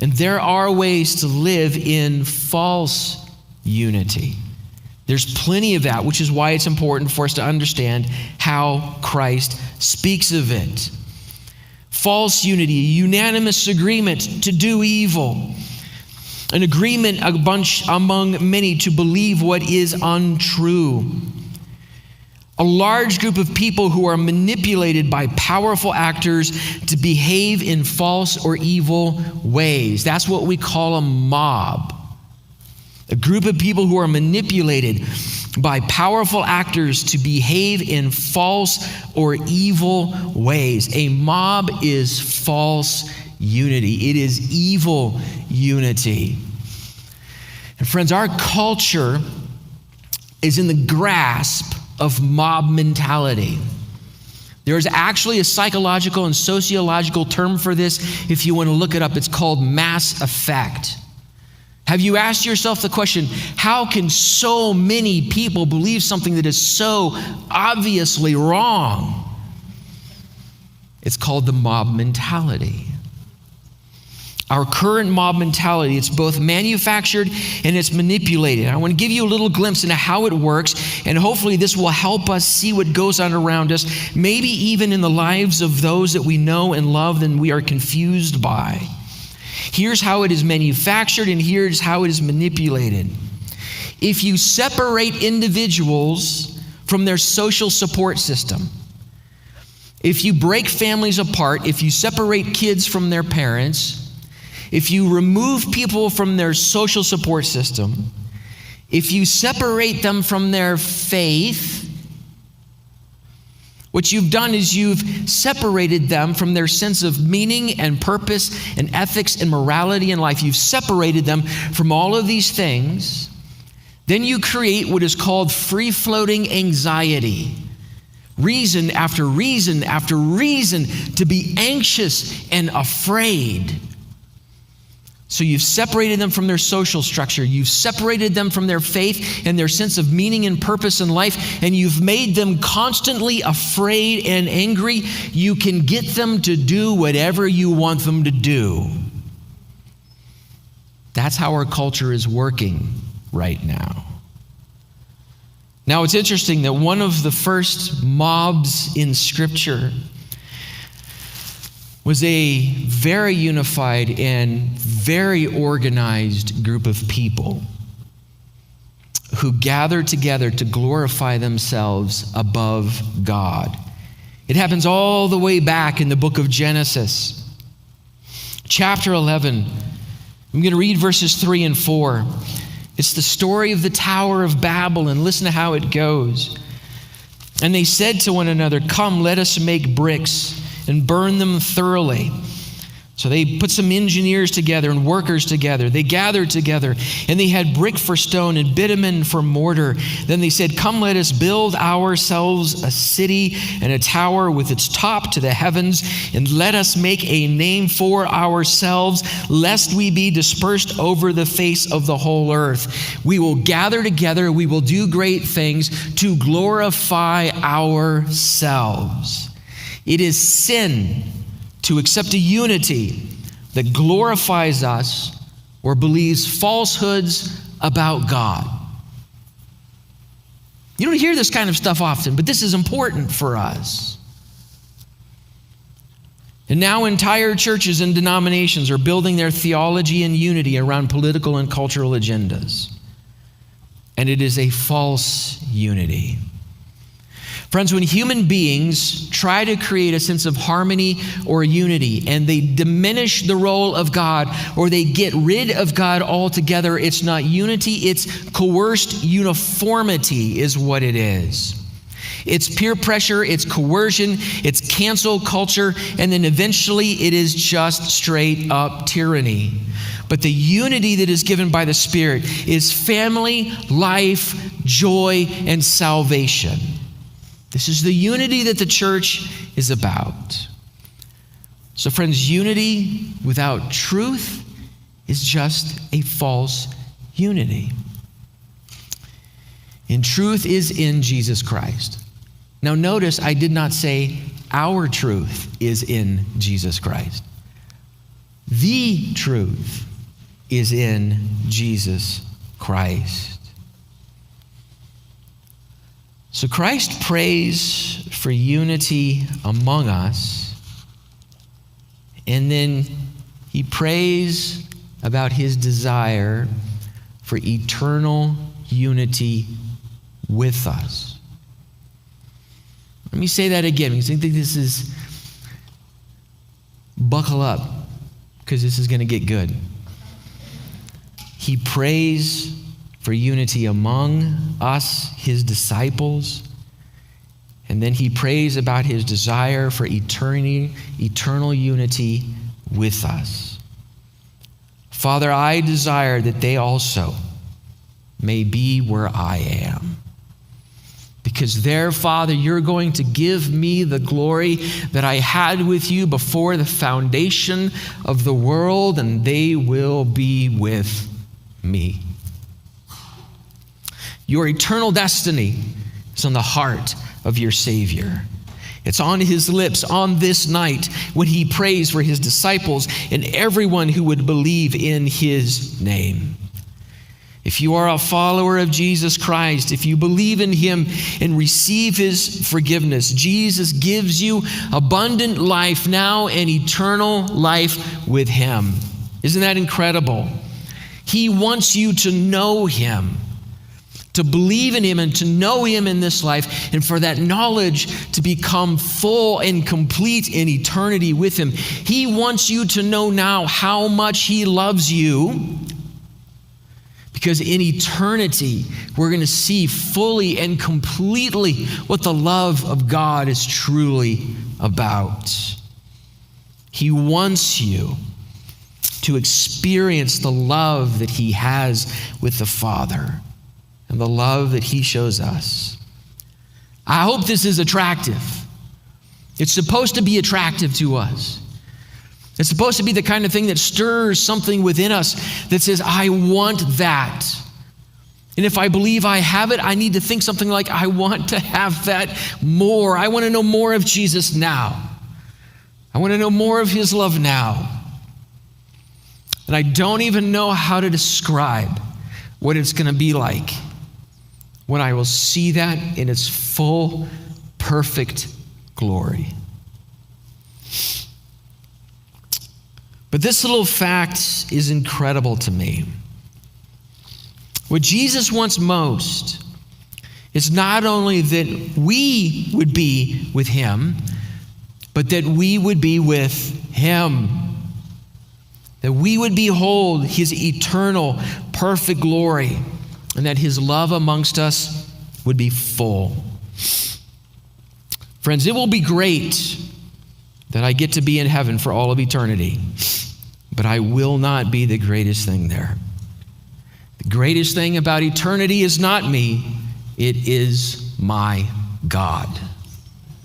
And there are ways to live in false unity. There's plenty of that, which is why it's important for us to understand how Christ speaks of it. False unity, a unanimous agreement to do evil. An agreement among many to believe what is untrue. A large group of people who are manipulated by powerful actors to behave in false or evil ways. That's what we call a mob. A group of people who are manipulated by powerful actors to behave in false or evil ways. A mob is false unity. It is evil unity. And friends, our culture is in the grasp of mob mentality. There is actually a psychological and sociological term for this. If you want to look it up, it's called mass effect. Have you asked yourself the question, how can so many people believe something that is so obviously wrong? It's called the mob mentality. Our current mob mentality, it's both manufactured and it's manipulated. I want to give you a little glimpse into how it works, and hopefully this will help us see what goes on around us, maybe even in the lives of those that we know and love and we are confused by. Here's how it is manufactured, and here's how it is manipulated. If you separate individuals from their social support system, if you break families apart, if you separate kids from their parents, if you remove people from their social support system, if you separate them from their faith, what you've done is you've separated them from their sense of meaning and purpose and ethics and morality in life. You've separated them from all of these things. Then you create what is called free-floating anxiety. Reason after reason after reason to be anxious and afraid. So you've separated them from their social structure. You've separated them from their faith and their sense of meaning and purpose in life, and you've made them constantly afraid and angry. You can get them to do whatever you want them to do. That's how our culture is working right now. Now, it's interesting that one of the first mobs in Scripture was a very unified and very organized group of people who gathered together to glorify themselves above God. It happens all the way back in the book of Genesis. Chapter 11, I'm going to read verses 3 and 4. It's the story of the Tower of Babel, and listen to how it goes. And they said to one another, "Come, let us make bricks and burn them thoroughly." So they put some engineers together and workers together. They gathered together, and they had brick for stone and bitumen for mortar. Then they said, "Come, let us build ourselves a city and a tower with its top to the heavens, and let us make a name for ourselves, lest we be dispersed over the face of the whole earth. We will gather together, we will do great things to glorify ourselves." It is sin to accept a unity that glorifies us or believes falsehoods about God. You don't hear this kind of stuff often, but this is important for us. And now entire churches and denominations are building their theology and unity around political and cultural agendas. And it is a false unity. Friends, when human beings try to create a sense of harmony or unity and they diminish the role of God or they get rid of God altogether, it's not unity, it's coerced uniformity is what it is. It's peer pressure, it's coercion, it's cancel culture, and then eventually it is just straight up tyranny. But the unity that is given by the Spirit is family, life, joy, and salvation. This is the unity that the church is about. So friends, unity without truth is just a false unity. And truth is in Jesus Christ. Now notice I did not say our truth is in Jesus Christ. The truth is in Jesus Christ. So Christ prays for unity among us, and then he prays about his desire for eternal unity with us. Let me say that again, because I think this is, buckle up, because this is going to get good. He prays for unity among us, his disciples, and then he prays about his desire for eternal unity with us. Father, I desire that they also may be where I am. Because there, Father, you're going to give me the glory that I had with you before the foundation of the world, and they will be with me. Your eternal destiny is on the heart of your Savior. It's on his lips on this night when he prays for his disciples and everyone who would believe in his name. If you are a follower of Jesus Christ, if you believe in him and receive his forgiveness, Jesus gives you abundant life now and eternal life with him. Isn't that incredible? He wants you to know him, to believe in him and to know him in this life, and for that knowledge to become full and complete in eternity with him. He wants you to know now how much he loves you, because in eternity, we're going to see fully and completely what the love of God is truly about. He wants you to experience the love that he has with the Father and the love that he shows us. I hope this is attractive. It's supposed to be attractive to us. It's supposed to be the kind of thing that stirs something within us that says, I want that. And if I believe I have it, I need to think something like, I want to have that more. I want to know more of Jesus now. I want to know more of his love now. And I don't even know how to describe what it's going to be like when I will see that in its full, perfect glory. But this little fact is incredible to me. What Jesus wants most is not only that we would be with him, but that we would be with him. That we would behold his eternal, perfect glory, and that his love amongst us would be full. Friends, it will be great that I get to be in heaven for all of eternity, but I will not be the greatest thing there. The greatest thing about eternity is not me, it is my God.